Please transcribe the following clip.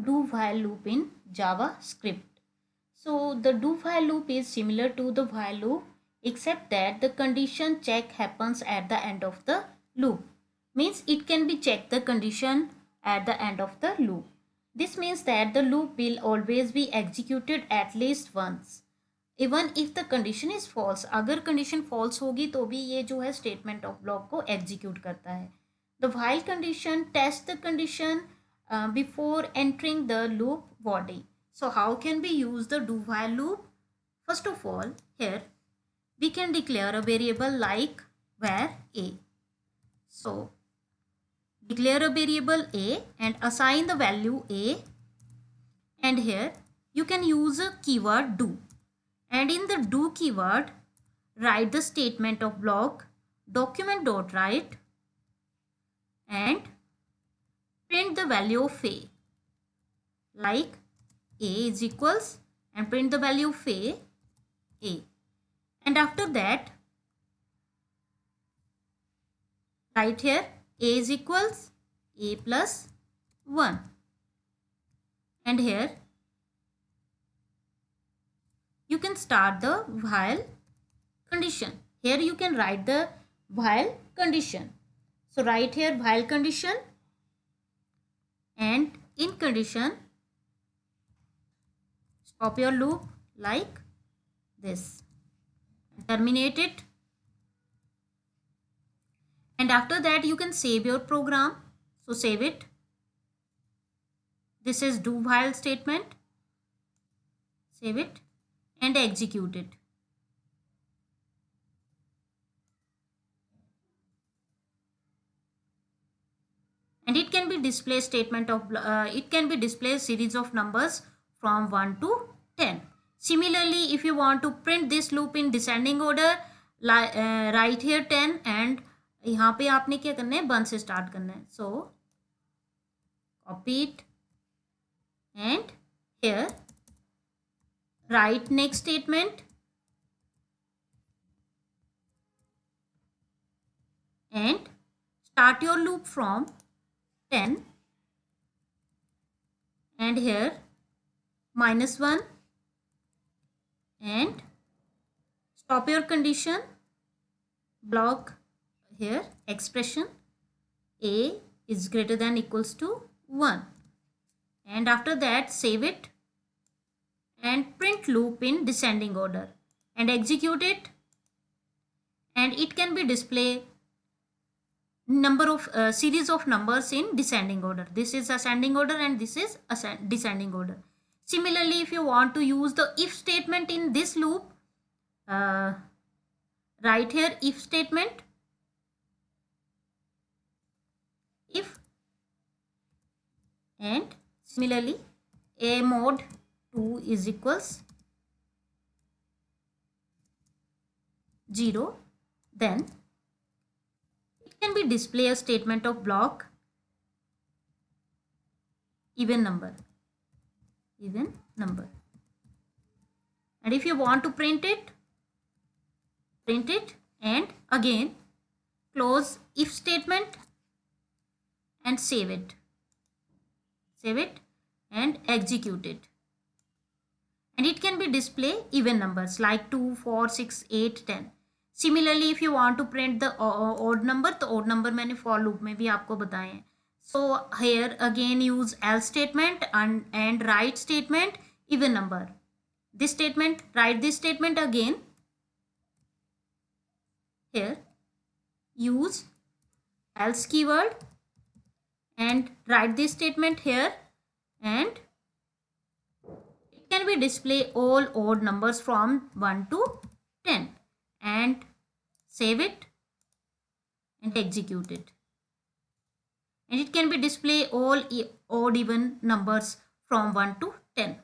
do while loop in JavaScript. So the do while loop is similar to the while loop, except that the condition check happens at the end of the loop. Means it can be checked the condition at the end of the loop. This means that the loop will always be executed at least once. Even if the condition is false, अगर condition false होगी तो भी ये जो है statement of block को execute करता है. The while condition test the condition before entering the loop body. So how can we use the do while loop? First of all, here we can declare a variable like var a. So declare a variable a and assign the value a, and here you can use a keyword do, and in the do keyword write the statement of block document.write and print the value of a, like a is equals, and print the value of a, and after that write here a is equals a plus 1, and here you can start the while condition. Here you can write the while condition. So write here while condition, and in condition stop your loop like this, terminate it, and after that you can save your program. So save it. This is do while statement. Save it and execute it. And it can be display statement of it can be display series of numbers from 1 to 10. Similarly, if you want to print this loop in descending order, write here 10, and यहाँ पे आपने क्या करना है, 1 से start करना है. So copy it and here write next statement and start your loop from 10, and here -1, and stop your condition block here expression a is greater than equals to 1, and after that save it and print loop in descending order and execute it, and it can be display number of series of numbers in descending order. This is ascending order and this is descending order. Similarly, if you want to use the if statement in this loop, write here if statement, if, and similarly a mod 2 is equals 0, then can be display a statement of block even number, and if you want to print it, and again close if statement and save it and execute it, and it can be display even numbers like 2, 4, 6, 8, 10. Similarly, if you want to print the odd number, तो odd number मैंने for loop में भी आपको बताए हैं. So here again use else statement and write statement even number. This statement, write this statement again. Here use else keyword and write this statement here, and it can be display all odd numbers from 1 to 10, and save it and execute it, and it can be display all odd even numbers from 1 to 10.